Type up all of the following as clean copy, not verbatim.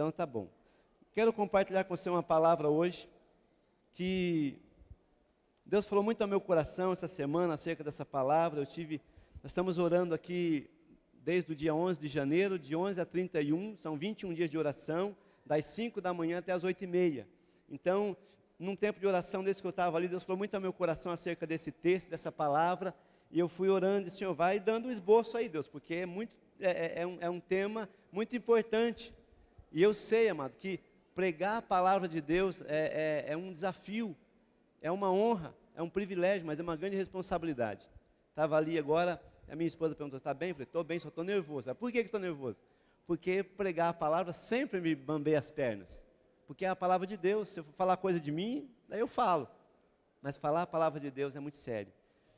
Então tá bom. Quero compartilhar com você uma palavra hoje, que Deus falou muito ao meu coração essa semana acerca dessa palavra. Nós estamos orando aqui desde o dia 11 de janeiro, de 11 a 31, são 21 dias de oração, das 5 da manhã até as 8h30. Então, num tempo de oração desse que eu estava ali, Deus falou muito ao meu coração acerca desse texto, dessa palavra, e eu fui orando e disse: Senhor, vai dando um esboço aí, Deus, porque é um tema muito importante. E eu sei, amado, que pregar a palavra de Deus é um desafio, é uma honra, é um privilégio, mas é uma grande responsabilidade. Estava ali agora, a minha esposa perguntou: está bem? Eu falei: estou bem, só estou nervoso. Por que estou nervoso? Porque pregar a palavra sempre me bambeia as pernas. Porque é a palavra de Deus. Se eu for falar coisa de mim, daí eu falo. Mas falar a palavra de Deus é muito sério.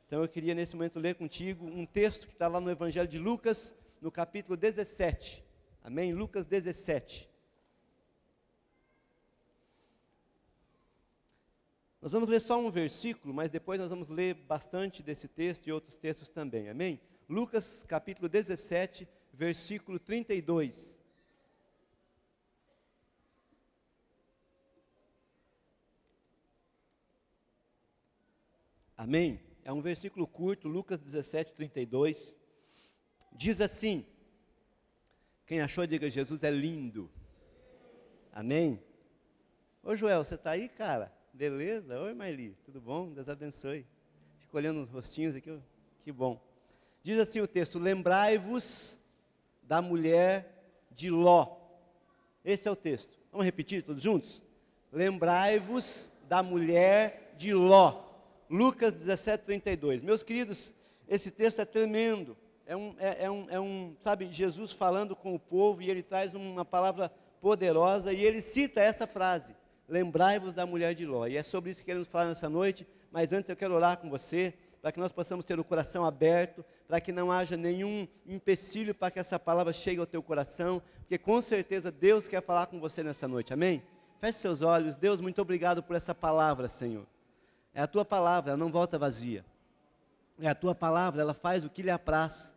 Então eu queria nesse momento ler contigo um texto que está lá no Evangelho de Lucas, no capítulo 17. Amém? Lucas 17. Nós vamos ler só um versículo, mas depois nós vamos ler bastante desse texto e outros textos também, amém? Lucas capítulo 17, versículo 32. Amém? É um versículo curto, Lucas 17, 32. Diz assim: quem achou, diga: Jesus é lindo. Amém? Ô Joel, você está aí, cara? Beleza? Oi, Marli, tudo bom? Deus abençoe. Fico olhando os rostinhos aqui, que bom. Diz assim o texto: lembrai-vos da mulher de Ló. Esse é o texto. Vamos repetir todos juntos? Lembrai-vos da mulher de Ló. Lucas 17, 32. Meus queridos, esse texto é tremendo. Sabe, Jesus falando com o povo, e ele traz uma palavra poderosa, e ele cita essa frase: lembrai-vos da mulher de Ló. E é sobre isso que queremos falar nessa noite. Mas antes eu quero orar com você, para que nós possamos ter o coração aberto, para que não haja nenhum empecilho para que essa palavra chegue ao teu coração, porque com certeza Deus quer falar com você nessa noite, amém? Feche seus olhos. Deus, muito obrigado por essa palavra, Senhor. É a tua palavra, ela não volta vazia. É a tua palavra, ela faz o que lhe apraz.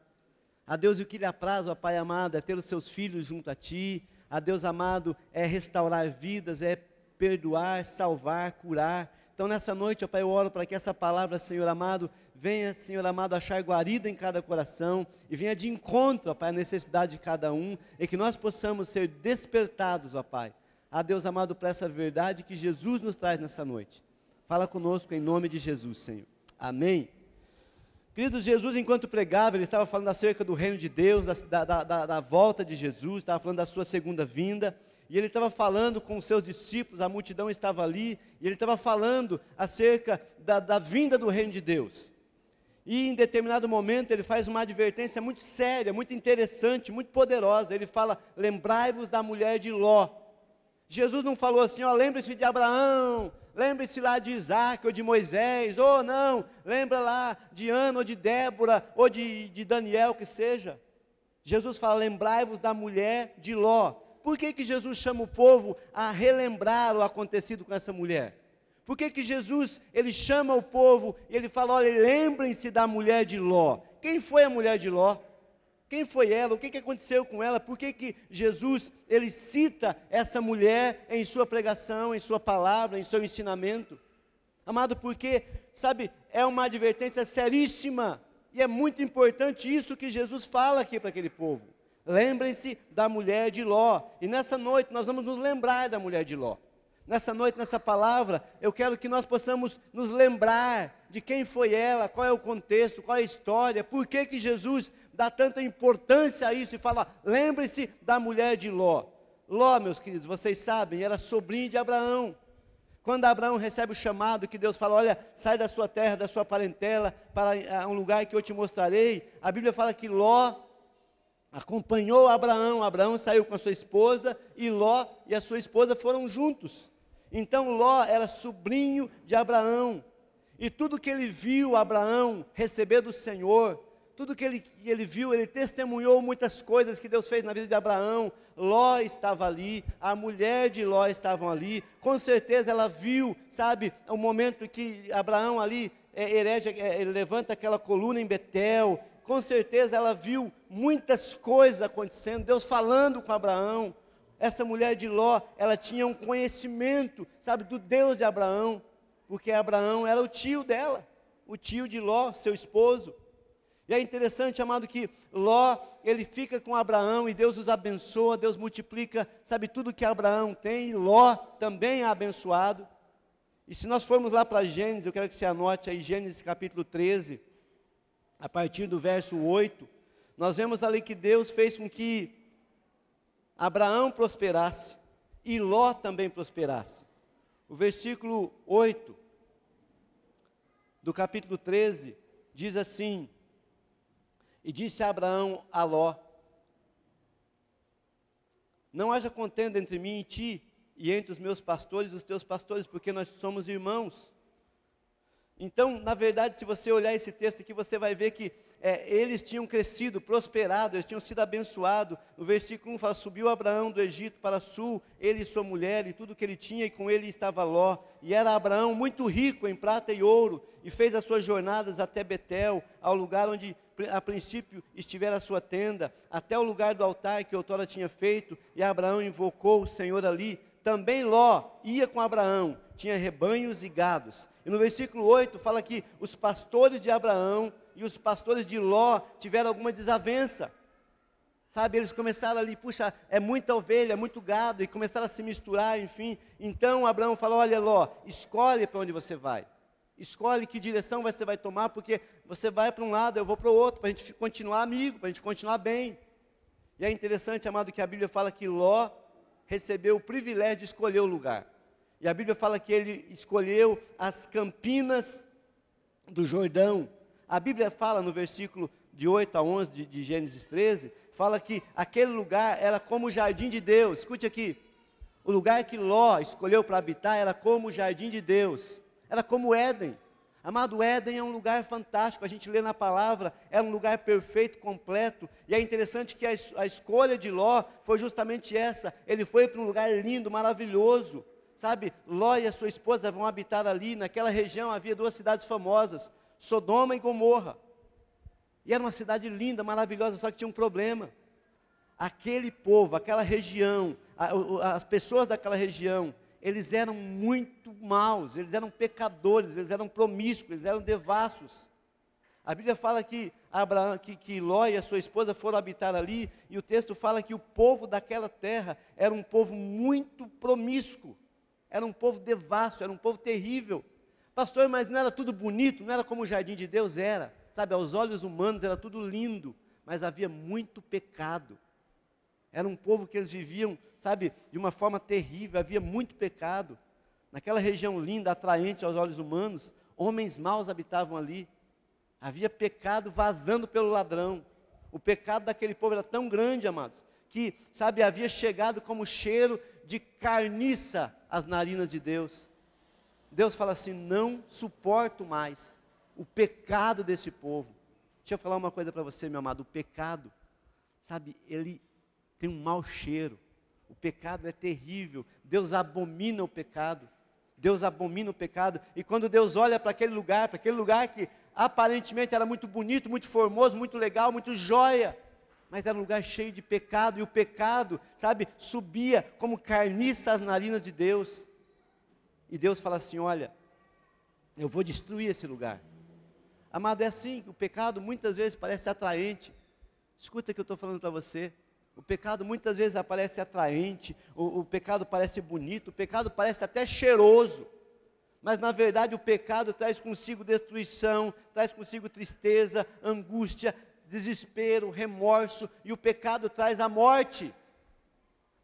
A Deus, o que lhe apraz, ó Pai amado, é ter os seus filhos junto a ti. A Deus amado, é restaurar vidas, é perdoar, salvar, curar. Então nessa noite, ó Pai, eu oro para que essa palavra, Senhor amado, venha, Senhor amado, achar guarida em cada coração, e venha de encontro, ó Pai, à necessidade de cada um, e que nós possamos ser despertados, ó Pai, a Deus amado, para essa verdade que Jesus nos traz nessa noite. Fala conosco em nome de Jesus, Senhor. Amém. Queridos, Jesus, enquanto pregava, ele estava falando acerca do reino de Deus, da volta de Jesus, estava falando da sua segunda vinda, e ele estava falando com os seus discípulos, a multidão estava ali, e ele estava falando acerca da vinda do reino de Deus. E em determinado momento ele faz uma advertência muito séria, muito interessante, muito poderosa. Ele fala: lembrai-vos da mulher de Ló. Jesus não falou assim: ó, lembre-se de Abraão, lembre-se lá de Isaac ou de Moisés, ou não, lembra lá de Ana ou de Débora ou de Daniel, que seja. Jesus fala: lembrai-vos da mulher de Ló. Por que Jesus chama o povo a relembrar o acontecido com essa mulher? Por que Jesus, ele chama o povo e ele fala: olha, lembrem-se da mulher de Ló. Quem foi a mulher de Ló? Quem foi ela? O que aconteceu com ela? Por que Jesus, ele cita essa mulher em sua pregação, em sua palavra, em seu ensinamento? Amado, porque, sabe, é uma advertência seríssima, e é muito importante isso que Jesus fala aqui para aquele povo. Lembrem-se da mulher de Ló. E nessa noite nós vamos nos lembrar da mulher de Ló. Nessa noite, nessa palavra, eu quero que nós possamos nos lembrar de quem foi ela, qual é o contexto, qual é a história, por que Jesus dá tanta importância a isso e fala: lembre-se da mulher de Ló. Ló, meus queridos, vocês sabem, era sobrinho de Abraão. Quando Abraão recebe o chamado que Deus fala: olha, sai da sua terra, da sua parentela, para um lugar que eu te mostrarei, a Bíblia fala que Ló acompanhou Abraão. Abraão saiu com a sua esposa, e Ló e a sua esposa foram juntos. Então Ló era sobrinho de Abraão, e tudo que ele viu Abraão receber do Senhor, tudo que ele viu, ele testemunhou muitas coisas que Deus fez na vida de Abraão. Ló estava ali, a mulher de Ló estava ali, com certeza ela viu, sabe, o momento que Abraão ali, ele levanta aquela coluna em Betel, com certeza ela viu muitas coisas acontecendo, Deus falando com Abraão, essa mulher de Ló, ela tinha um conhecimento, sabe, do Deus de Abraão, porque Abraão era o tio dela, o tio de Ló, seu esposo. E é interessante, amado, que Ló, ele fica com Abraão e Deus os abençoa, Deus multiplica, sabe, tudo que Abraão tem, e Ló também é abençoado. E se nós formos lá para Gênesis, eu quero que você anote aí, Gênesis capítulo 13, a partir do verso 8, nós vemos ali que Deus fez com que Abraão prosperasse e Ló também prosperasse. O versículo 8 do capítulo 13 diz assim: e disse Abraão a Ló: não haja contenda entre mim e ti, e entre os meus pastores e os teus pastores, porque nós somos irmãos. Então, na verdade, se você olhar esse texto aqui, você vai ver que eles tinham crescido, prosperado, eles tinham sido abençoados. No versículo 1 fala: subiu Abraão do Egito para sul, ele e sua mulher, e tudo que ele tinha, e com ele estava Ló. E era Abraão muito rico em prata e ouro, e fez as suas jornadas até Betel, ao lugar onde a princípio estivera a sua tenda, até o lugar do altar que outrora tinha feito, e Abraão invocou o Senhor ali. Também Ló ia com Abraão, tinha rebanhos e gados. E no versículo 8 fala que os pastores de Abraão e os pastores de Ló tiveram alguma desavença. Sabe, eles começaram ali, puxa, é muita ovelha, muito gado, e começaram a se misturar, enfim. Então Abraão falou: olha Ló, escolhe para onde você vai. Escolhe que direção você vai tomar, porque você vai para um lado, eu vou para o outro, para a gente continuar amigo, para a gente continuar bem. E é interessante, amado, que a Bíblia fala que Ló recebeu o privilégio de escolher o lugar. E a Bíblia fala que ele escolheu as campinas do Jordão. A Bíblia fala no versículo de 8 a 11 de Gênesis 13, fala que aquele lugar era como o jardim de Deus. Escute aqui, o lugar que Ló escolheu para habitar era como o jardim de Deus, era como Éden. Amado, Éden é um lugar fantástico, a gente lê na palavra, é um lugar perfeito, completo, e é interessante que a escolha de Ló foi justamente essa. Ele foi para um lugar lindo, maravilhoso, sabe, Ló e a sua esposa vão habitar ali. Naquela região havia duas cidades famosas, Sodoma e Gomorra, e era uma cidade linda, maravilhosa, só que tinha um problema. Aquele povo, aquela região, as pessoas daquela região, eles eram muito maus, eles eram pecadores, eles eram promíscuos, eles eram devassos. A Bíblia fala que Ló e a sua esposa foram habitar ali, e o texto fala que o povo daquela terra era um povo muito promíscuo, era um povo devasso, era um povo terrível. Pastor, mas não era tudo bonito, não era como o jardim de Deus? Era, sabe, aos olhos humanos era tudo lindo, mas havia muito pecado. Era um povo que eles viviam, sabe, de uma forma terrível, havia muito pecado. Naquela região linda, atraente aos olhos humanos, homens maus habitavam ali. Havia pecado vazando pelo ladrão. O pecado daquele povo era tão grande, amados, que, sabe, havia chegado como cheiro de carniça às narinas de Deus. Deus fala assim: não suporto mais o pecado desse povo. Deixa eu falar uma coisa para você, meu amado. O pecado, sabe, ele tem um mau cheiro. O pecado é terrível. Deus abomina o pecado. Deus abomina o pecado. E quando Deus olha para aquele lugar que aparentemente era muito bonito, muito formoso, muito legal, muito joia, mas era um lugar cheio de pecado, e o pecado, sabe, subia como carniça às narinas de Deus. E Deus fala assim: olha, eu vou destruir esse lugar. Amado, é assim que o pecado muitas vezes parece atraente. Escuta o que eu estou falando para você. O pecado muitas vezes aparece atraente, o pecado parece bonito, o pecado parece até cheiroso, mas na verdade o pecado traz consigo destruição, traz consigo tristeza, angústia, desespero, remorso, e o pecado traz a morte.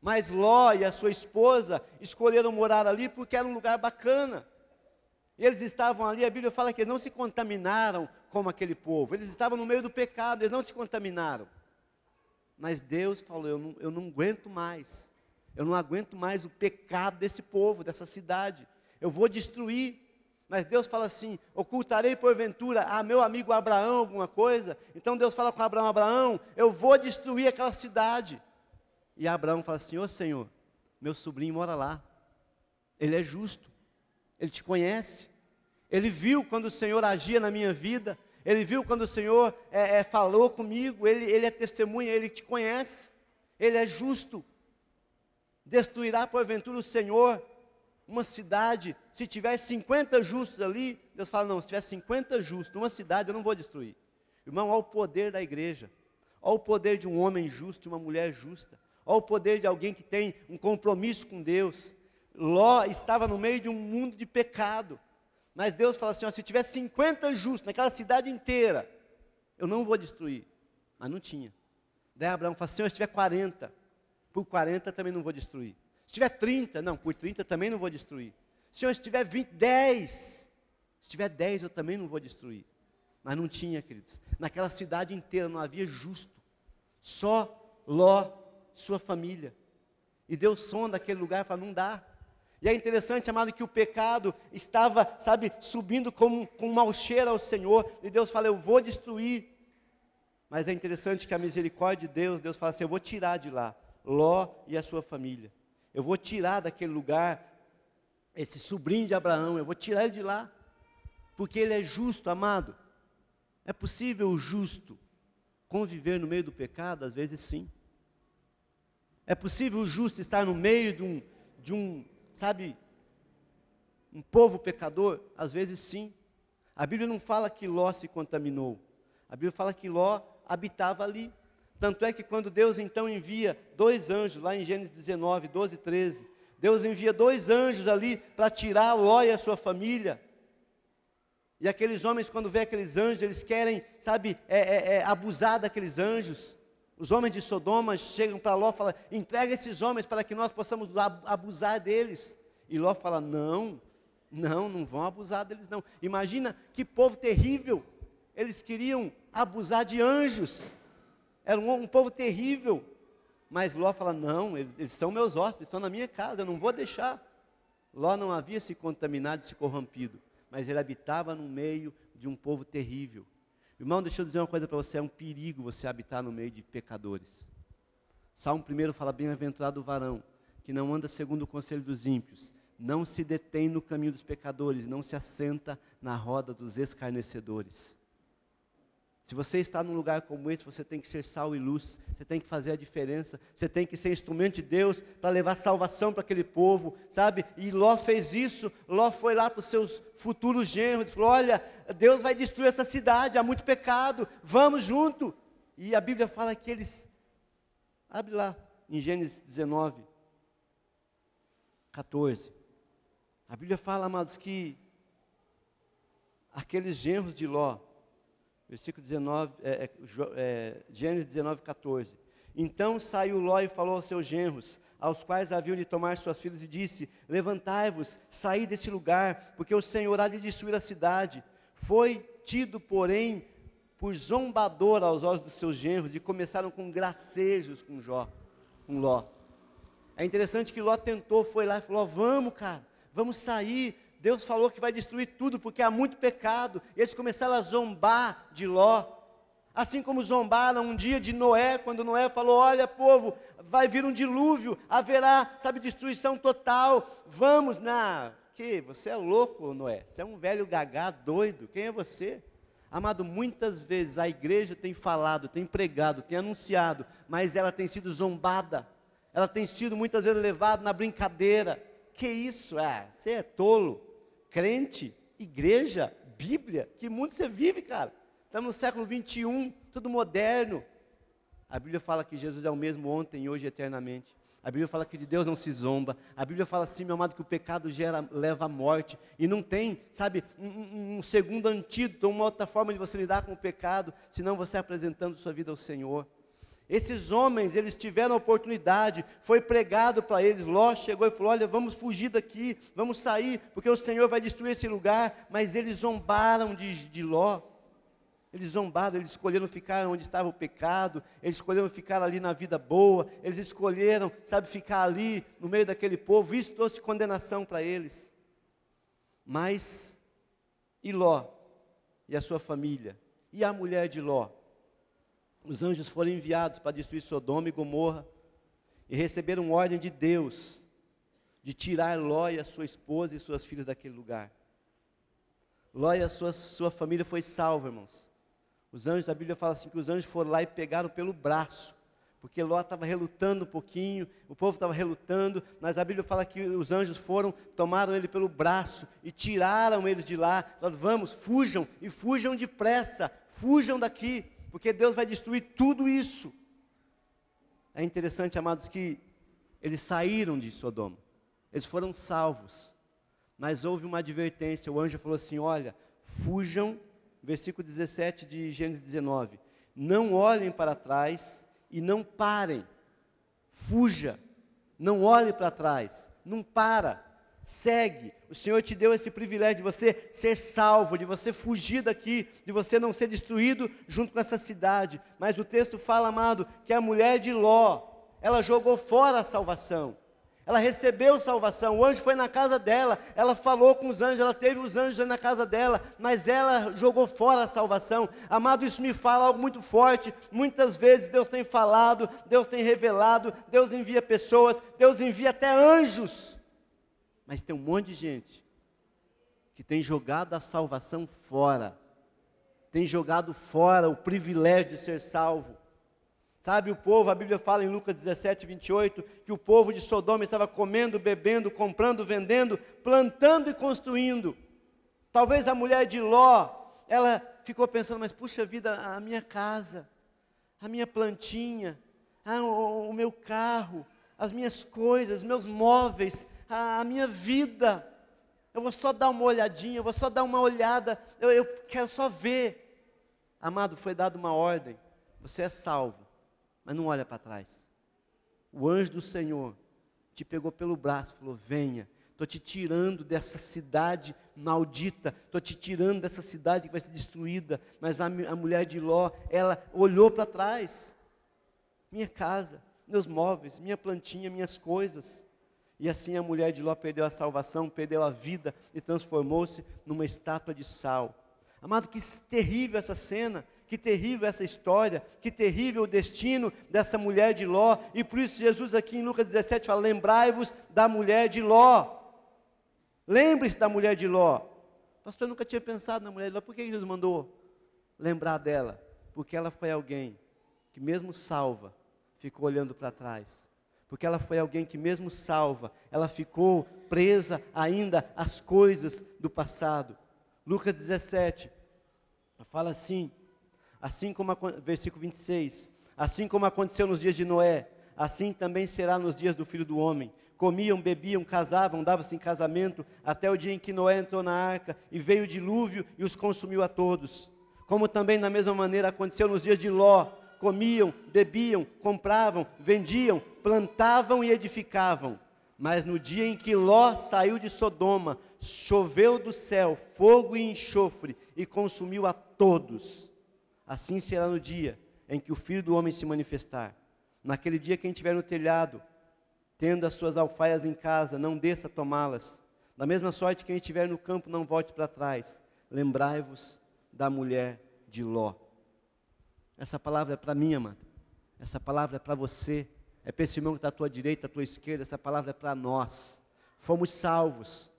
Mas Ló e a sua esposa escolheram morar ali porque era um lugar bacana. Eles estavam ali, a Bíblia fala que eles não se contaminaram como aquele povo, eles estavam no meio do pecado, eles não se contaminaram. Mas Deus falou: eu não aguento mais, eu não aguento mais o pecado desse povo, dessa cidade, eu vou destruir. Mas Deus fala assim: ocultarei porventura a meu amigo Abraão alguma coisa? Então Deus fala com Abraão: Abraão, eu vou destruir aquela cidade. E Abraão fala assim: ô Senhor, meu sobrinho mora lá, ele é justo, ele te conhece, ele viu quando o Senhor agia na minha vida, ele viu quando o Senhor falou comigo, ele é testemunha, ele te conhece, ele é justo. Destruirá porventura o Senhor uma cidade, se tiver 50 justos ali? Deus fala, não, se tiver 50 justos numa cidade, eu não vou destruir. Irmão, olha o poder da igreja, olha o poder de um homem justo, de uma mulher justa, olha o poder de alguém que tem um compromisso com Deus. Ló estava no meio de um mundo de pecado, mas Deus fala assim, ó, se tiver 50 justos naquela cidade inteira, eu não vou destruir. Mas não tinha. Daí Abraão fala assim, se tiver 40, por 40 também não vou destruir. Se tiver 30, não, por 30 também não vou destruir. Senhor, se tiver 20, 10, se tiver 10 eu também não vou destruir. Mas não tinha, queridos. Naquela cidade inteira não havia justo. Só Ló, sua família. E Deus sonda aquele lugar e fala, não dá. E é interessante, amado, que o pecado estava, sabe, subindo com um mau cheiro ao Senhor. E Deus fala, eu vou destruir. Mas é interessante que a misericórdia de Deus, Deus fala assim, eu vou tirar de lá Ló e a sua família. Eu vou tirar daquele lugar esse sobrinho de Abraão, eu vou tirar ele de lá, porque ele é justo, amado. É possível o justo conviver no meio do pecado? Às vezes sim. É possível o justo estar no meio de um, sabe, um povo pecador? Às vezes sim. A Bíblia não fala que Ló se contaminou, a Bíblia fala que Ló habitava ali. Tanto é que quando Deus então envia 2 anjos, lá em Gênesis 19, 12 e 13, Deus envia 2 anjos ali para tirar Ló e a sua família. E aqueles homens, quando vê aqueles anjos, eles querem, sabe, abusar daqueles anjos. Os homens de Sodoma chegam para Ló e falam, entrega esses homens para que nós possamos abusar deles. E Ló fala, não vão abusar deles não. Imagina que povo terrível, eles queriam abusar de anjos. Era um povo terrível, mas Ló fala, não, eles são meus hóspedes, estão na minha casa, eu não vou deixar. Ló não havia se contaminado, se corrompido, mas ele habitava no meio de um povo terrível. Irmão, deixa eu dizer uma coisa para você, é um perigo você habitar no meio de pecadores. Salmo 1 fala, bem-aventurado o varão, que não anda segundo o conselho dos ímpios, não se detém no caminho dos pecadores, não se assenta na roda dos escarnecedores. Se você está num lugar como esse, você tem que ser sal e luz, você tem que fazer a diferença, você tem que ser instrumento de Deus para levar salvação para aquele povo, sabe? E Ló fez isso, Ló foi lá para os seus futuros genros, falou, olha, Deus vai destruir essa cidade, há muito pecado, vamos junto. E a Bíblia fala que eles, abre lá, em Gênesis 19, 14, a Bíblia fala, amados, que aqueles genros de Ló, versículo 19, Gênesis 19, 14. Então saiu Ló e falou aos seus genros, aos quais haviam de tomar suas filhas, e disse, levantai-vos, saí desse lugar, porque o Senhor há de destruir a cidade. Foi tido, porém, por zombador aos olhos dos seus genros, e começaram com gracejos com Ló. É interessante que Ló tentou, foi lá e falou, vamos cara, vamos sair, Deus falou que vai destruir tudo, porque há muito pecado. Eles começaram a zombar de Ló, assim como zombaram um dia de Noé, quando Noé falou, olha povo, vai vir um dilúvio, haverá, sabe, destruição total, vamos, você é louco Noé, você é um velho gagá doido, quem é você? Amado, muitas vezes a igreja tem falado, tem pregado, tem anunciado, mas ela tem sido zombada, ela tem sido muitas vezes levada na brincadeira. Que isso? Você é tolo. Crente, igreja, Bíblia, que mundo você vive, cara? Estamos no século 21, tudo moderno. A Bíblia fala que Jesus é o mesmo ontem, hoje e eternamente. A Bíblia fala que de Deus não se zomba. A Bíblia fala assim, meu amado, que o pecado leva à morte. E não tem, sabe, um segundo antídoto, uma outra forma de você lidar com o pecado, senão você apresentando sua vida ao Senhor. Esses homens, eles tiveram a oportunidade, foi pregado para eles, Ló chegou e falou, olha, vamos fugir daqui, vamos sair, porque o Senhor vai destruir esse lugar, mas eles zombaram de Ló, eles zombaram, eles escolheram ficar onde estava o pecado, eles escolheram ficar ali na vida boa, eles escolheram, sabe, ficar ali no meio daquele povo, isso trouxe condenação para eles. Mas, e Ló, e a sua família, e a mulher de Ló? Os anjos foram enviados para destruir Sodoma e Gomorra, e receberam ordem de Deus, de tirar Ló e a sua esposa e suas filhas daquele lugar. Ló e a sua família foi salva, irmãos. Os anjos, a Bíblia fala assim, que os anjos foram lá e pegaram pelo braço, porque Ló estava relutando um pouquinho, o povo estava relutando, mas a Bíblia fala que os anjos foram, tomaram ele pelo braço e tiraram ele de lá, falaram, vamos, fujam, e fujam depressa, fujam daqui, porque Deus vai destruir tudo isso. É interessante, amados, que eles saíram de Sodoma, eles foram salvos, mas houve uma advertência, o anjo falou assim, olha, fujam, versículo 17 de Gênesis 19, não olhem para trás e não parem, fuja, não olhe para trás, não para, segue, o Senhor te deu esse privilégio de você ser salvo, de você fugir daqui, de você não ser destruído junto com essa cidade, mas o texto fala, amado, que a mulher de Ló, ela jogou fora a salvação, ela recebeu salvação, o anjo foi na casa dela, ela falou com os anjos, ela teve os anjos na casa dela, mas ela jogou fora a salvação. Amado, isso me fala algo muito forte, muitas vezes Deus tem falado, Deus tem revelado, Deus envia pessoas, Deus envia até anjos, mas tem um monte de gente que tem jogado a salvação fora, tem jogado fora o privilégio de ser salvo. Sabe, o povo, a Bíblia fala em Lucas 17, 28, que o povo de Sodoma estava comendo, bebendo, comprando, vendendo, plantando e construindo. Talvez a mulher de Ló, ela ficou pensando, mas puxa vida, a minha casa, a minha plantinha, o meu carro, as minhas coisas, meus móveis, a minha vida, eu vou só dar uma olhadinha, eu vou só dar uma olhada, eu quero só ver. Amado, foi dada uma ordem, você é salvo, mas não olha para trás. O anjo do Senhor te pegou pelo braço, falou, venha, estou te tirando dessa cidade maldita, estou te tirando dessa cidade que vai ser destruída. Mas a mulher de Ló, ela olhou para trás, minha casa, meus móveis, minha plantinha, minhas coisas, e assim a mulher de Ló perdeu a salvação, perdeu a vida, e transformou-se numa estátua de sal. Amado, que terrível essa cena, que terrível essa história, que terrível o destino dessa mulher de Ló, e por isso Jesus aqui em Lucas 17 fala, lembrai-vos da mulher de Ló, lembre-se da mulher de Ló. Pastor, eu nunca tinha pensado na mulher de Ló, por que Jesus mandou lembrar dela? Porque ela foi alguém que mesmo salva, ficou olhando para trás, porque ela foi alguém que mesmo salva, ela ficou presa ainda às coisas do passado. Lucas 17, fala assim como, versículo 26, assim como aconteceu nos dias de Noé, assim também será nos dias do Filho do Homem. Comiam, bebiam, casavam, davam-se em casamento, até o dia em que Noé entrou na arca, e veio o dilúvio e os consumiu a todos. Como também da mesma maneira aconteceu nos dias de Ló, comiam, bebiam, compravam, vendiam, plantavam e edificavam. Mas no dia em que Ló saiu de Sodoma, choveu do céu fogo e enxofre, e consumiu a todos. Assim será no dia em que o Filho do Homem se manifestar. Naquele dia quem estiver no telhado, tendo as suas alfaias em casa, não desça a tomá-las. Da mesma sorte quem estiver no campo, não volte para trás. Lembrai-vos da mulher de Ló. Essa palavra é para mim, amado. Essa palavra é para você. É para esse irmão que está à tua direita, à tua esquerda. Essa palavra é para nós. Fomos salvos.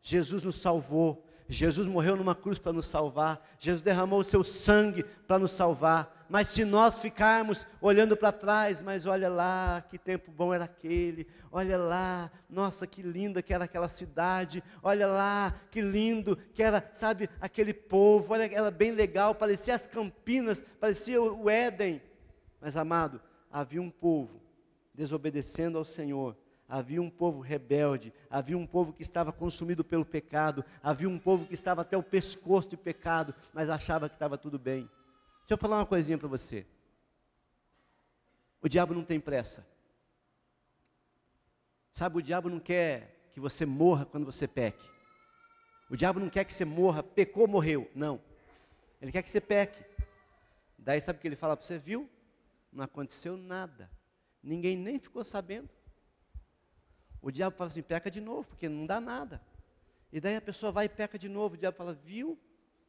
Jesus nos salvou. Jesus morreu numa cruz para nos salvar, Jesus derramou o seu sangue para nos salvar, mas se nós ficarmos olhando para trás, mas olha lá, que tempo bom era aquele, olha lá, nossa, que linda que era aquela cidade, olha lá, que lindo que era, sabe, aquele povo, olha, era bem legal, parecia as Campinas, parecia o Éden, mas amado, havia um povo desobedecendo ao Senhor, havia um povo rebelde, havia um povo que estava consumido pelo pecado, havia um povo que estava até o pescoço de pecado, mas achava que estava tudo bem. Deixa eu falar uma coisinha para você. O diabo não tem pressa. Sabe, o diabo não quer que você morra quando você peque. O diabo não quer que você morra, pecou, morreu. Não. Ele quer que você peque. Daí sabe o que ele fala para você? Viu? Não aconteceu nada. Ninguém nem ficou sabendo. O diabo fala assim, peca de novo, porque não dá nada. E daí a pessoa vai e peca de novo, o diabo fala, viu?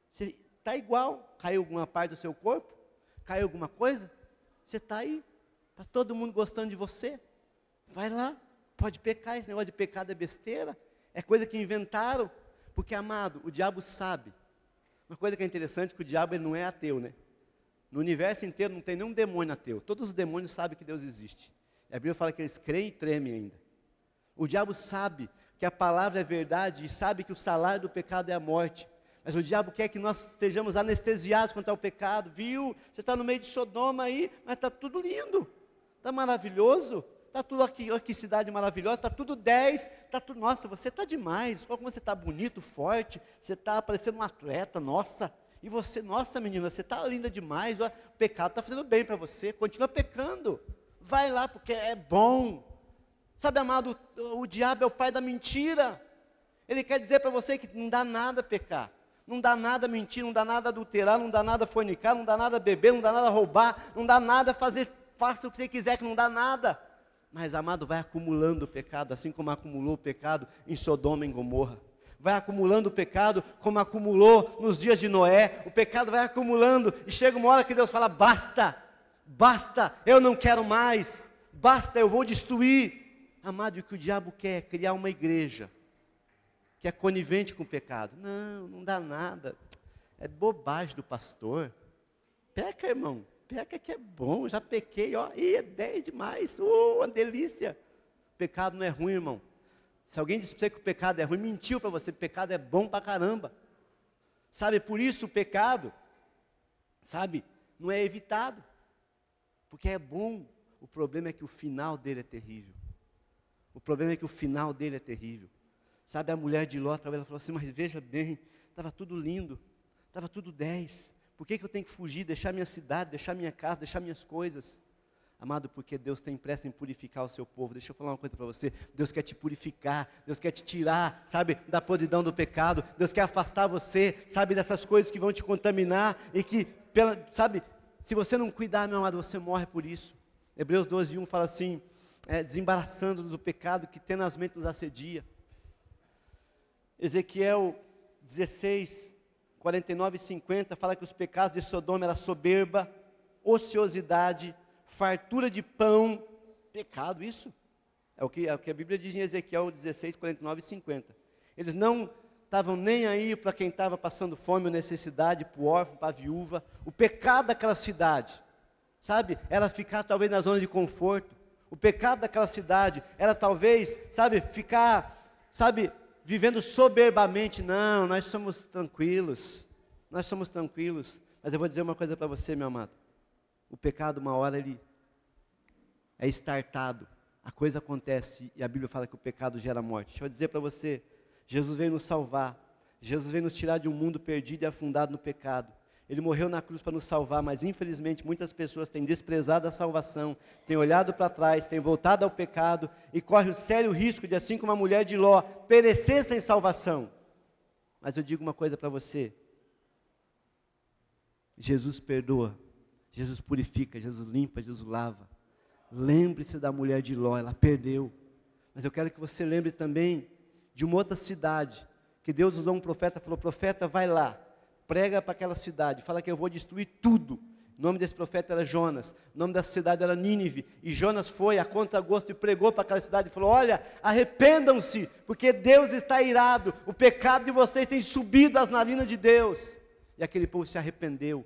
Você está igual, caiu alguma parte do seu corpo? Caiu alguma coisa? Você está aí, está todo mundo gostando de você. Vai lá, pode pecar, esse negócio de pecado é besteira, é coisa que inventaram, porque amado, o diabo sabe. Uma coisa que é interessante, que o diabo ele não é ateu, né? No universo inteiro não tem nenhum demônio ateu. Todos os demônios sabem que Deus existe. E a Bíblia fala que eles creem e tremem ainda. O diabo sabe que a palavra é verdade e sabe que o salário do pecado é a morte. Mas o diabo quer que nós estejamos anestesiados quanto ao pecado. Viu? Você está no meio de Sodoma aí, mas está tudo lindo. Está maravilhoso. Está tudo aqui, olha que cidade maravilhosa, está tudo 10, está tudo, nossa, você está demais, como você está bonito, forte, você está parecendo um atleta, nossa, e você, nossa menina, você está linda demais, olha, o pecado está fazendo bem para você, continua pecando, vai lá porque é bom, sabe amado, o diabo é o pai da mentira, ele quer dizer para você que não dá nada pecar, não dá nada mentir, não dá nada adulterar, não dá nada fornicar, não dá nada beber, não dá nada roubar, não dá nada fazer, faça o que você quiser que não dá nada. Mas, amado, vai acumulando o pecado, assim como acumulou o pecado em Sodoma e em Gomorra. Vai acumulando o pecado, como acumulou nos dias de Noé. O pecado vai acumulando, e chega uma hora que Deus fala, basta, basta, eu não quero mais, basta, eu vou destruir. Amado, e o que o diabo quer é criar uma igreja, que é conivente com o pecado. Não, não dá nada, é bobagem do pastor. Peca, irmão. Peca que é bom, já pequei, ó, é 10 demais, uma delícia. Pecado não é ruim, irmão. Se alguém disse para você que o pecado é ruim, mentiu para você, o pecado é bom para caramba. Sabe, por isso o pecado, sabe, não é evitado, porque é bom. O problema é que o final dele é terrível. O problema é que o final dele é terrível. Sabe, a mulher de Ló, ela falou assim, mas veja bem, estava tudo lindo, estava tudo 10. Por que eu tenho que fugir, deixar minha cidade, deixar minha casa, deixar minhas coisas? Amado, porque Deus tem pressa em purificar o seu povo. Deixa eu falar uma coisa para você. Deus quer te purificar, Deus quer te tirar, sabe, da podridão do pecado. Deus quer afastar você, sabe, dessas coisas que vão te contaminar e que, sabe, se você não cuidar, meu amado, você morre por isso. Hebreus 12:1 fala assim, desembaraçando do pecado que tenazmente nos assedia. Ezequiel 16, 49 e 50, fala que os pecados de Sodoma eram soberba, ociosidade, fartura de pão, pecado, isso é o que a Bíblia diz em Ezequiel 16, 49 e 50, eles não estavam nem aí para quem estava passando fome ou necessidade, para o órfão, para a viúva. O pecado daquela cidade, sabe, era ficar talvez na zona de conforto. O pecado daquela cidade era talvez, sabe, ficar, sabe, vivendo soberbamente. Não, nós somos tranquilos, mas eu vou dizer uma coisa para você, meu amado, o pecado uma hora ele é startado, a coisa acontece, e a Bíblia fala que o pecado gera morte. Deixa eu dizer para você, Jesus veio nos salvar, Jesus veio nos tirar de um mundo perdido e afundado no pecado. Ele morreu na cruz para nos salvar, mas infelizmente muitas pessoas têm desprezado a salvação, têm olhado para trás, têm voltado ao pecado e correm o sério risco de, assim como a mulher de Ló, perecer sem salvação. Mas eu digo uma coisa para você, Jesus perdoa, Jesus purifica, Jesus limpa, Jesus lava. Lembre-se da mulher de Ló, ela perdeu, mas eu quero que você lembre também de uma outra cidade, que Deus usou um profeta, falou, profeta, vai lá, prega para aquela cidade, fala que eu vou destruir tudo. O nome desse profeta era Jonas, o nome dessa cidade era Nínive, e Jonas foi a contragosto e pregou para aquela cidade, e falou, olha, arrependam-se, porque Deus está irado, o pecado de vocês tem subido às narinas de Deus. E aquele povo se arrependeu,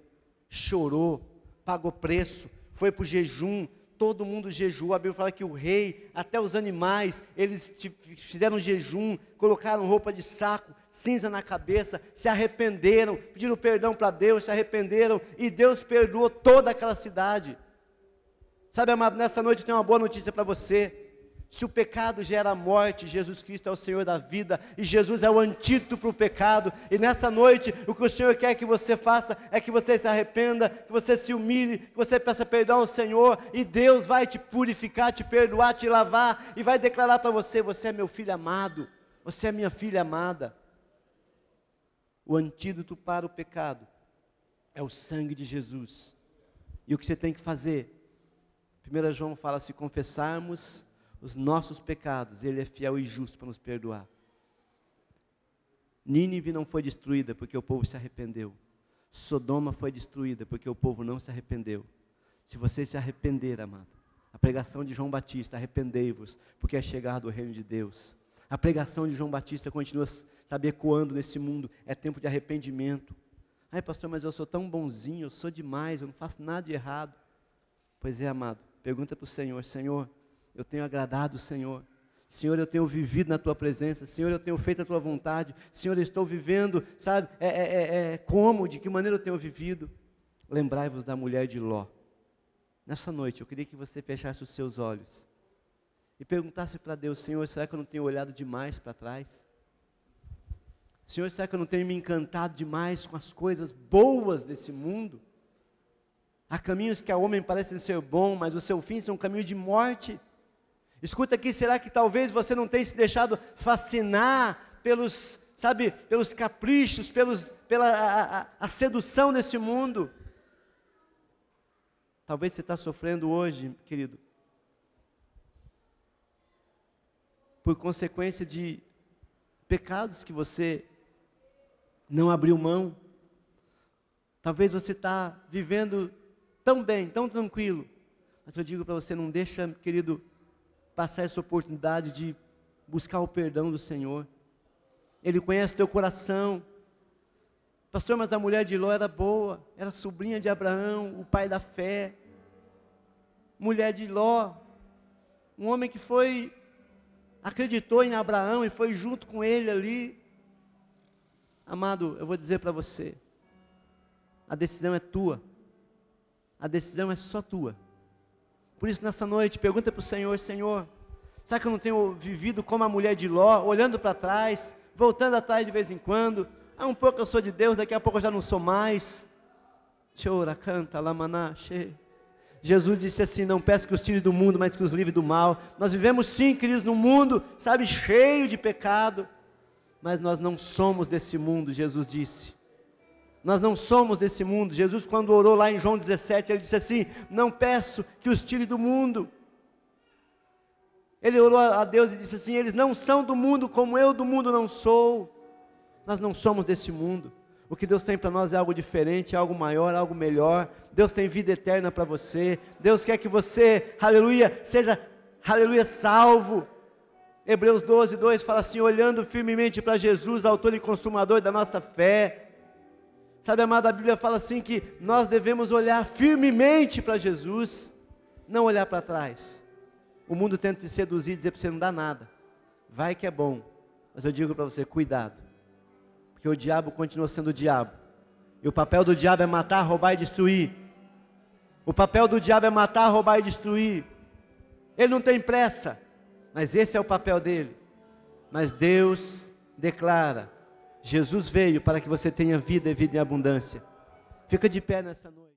chorou, pagou preço, foi para o jejum, todo mundo jejuou. A Bíblia fala que o rei, até os animais, eles fizeram jejum, colocaram roupa de saco, cinza na cabeça, se arrependeram, pediram perdão para Deus, se arrependeram, e Deus perdoou toda aquela cidade. Sabe, amado, nessa noite eu tenho uma boa notícia para você. Se o pecado gera morte, Jesus Cristo é o Senhor da vida, e Jesus é o antídoto para o pecado, e nessa noite, o que o Senhor quer que você faça, é que você se arrependa, que você se humilhe, que você peça perdão ao Senhor, e Deus vai te purificar, te perdoar, te lavar, e vai declarar para você, você é meu filho amado, você é minha filha amada. O antídoto para o pecado é o sangue de Jesus, e o que você tem que fazer? 1 João fala, se confessarmos os nossos pecados, Ele é fiel e justo para nos perdoar. Nínive não foi destruída porque o povo se arrependeu. Sodoma foi destruída porque o povo não se arrependeu. Se você se arrepender, amado, a pregação de João Batista, arrependei-vos, porque é chegado o reino de Deus. A pregação de João Batista continua, sabe, ecoando nesse mundo, é tempo de arrependimento. Ai, pastor, mas eu sou tão bonzinho, eu sou demais, eu não faço nada de errado. Pois é, amado, pergunta para o Senhor: Senhor, eu tenho agradado o Senhor. Senhor, eu tenho vivido na Tua presença. Senhor, eu tenho feito a Tua vontade. Senhor, eu estou vivendo, sabe, como, de que maneira eu tenho vivido. Lembrai-vos da mulher de Ló. Nessa noite, eu queria que você fechasse os seus olhos e perguntasse para Deus: Senhor, será que eu não tenho olhado demais para trás? Senhor, será que eu não tenho me encantado demais com as coisas boas desse mundo? Há caminhos que ao homem parecem ser bons, mas o seu fim são um caminho de morte. Escuta aqui, será que talvez você não tenha se deixado fascinar pelos, sabe, pelos caprichos, pela sedução desse mundo? Talvez você está sofrendo hoje, querido, por consequência de pecados que você não abriu mão. Talvez você está vivendo tão bem, tão tranquilo, mas eu digo para você: não deixa, querido, passar essa oportunidade de buscar o perdão do Senhor. Ele conhece teu coração. Pastor, mas a mulher de Ló era boa, era sobrinha de Abraão, o pai da fé. Mulher de Ló, um homem que acreditou em Abraão e foi junto com ele ali. Amado, eu vou dizer para você, a decisão é tua, a decisão é só tua. Por isso, nessa noite, pergunta para o Senhor: Senhor, será que eu não tenho vivido como a mulher de Ló, olhando para trás, voltando atrás de vez em quando? Um pouco eu sou de Deus, daqui a pouco eu já não sou mais. Chora, canta, lamaná, che. Jesus disse assim: não peço que os tire do mundo, mas que os livre do mal. Nós vivemos sim, queridos, num mundo, sabe, cheio de pecado, mas nós não somos desse mundo, Jesus disse. Nós não somos desse mundo. Jesus, quando orou lá em João 17, ele disse assim: não peço que os tire do mundo. Ele orou a Deus e disse assim: eles não são do mundo como eu do mundo não sou. Nós não somos desse mundo. O que Deus tem para nós é algo diferente, algo maior, algo melhor. Deus tem vida eterna para você. Deus quer que você, aleluia, seja, aleluia, salvo. Hebreus 12, 2 fala assim: olhando firmemente para Jesus, autor e consumador da nossa fé. Sabe, amado, a Bíblia fala assim que nós devemos olhar firmemente para Jesus, não olhar para trás. O mundo tenta te seduzir e dizer para você: não dá nada, vai que é bom. Mas eu digo para você: cuidado, porque o diabo continua sendo o diabo, e o papel do diabo é matar, roubar e destruir. O papel do diabo é matar, roubar e destruir. Ele não tem pressa, mas esse é o papel dele. Mas Deus declara: Jesus veio para que você tenha vida e vida em abundância. Fica de pé nessa noite.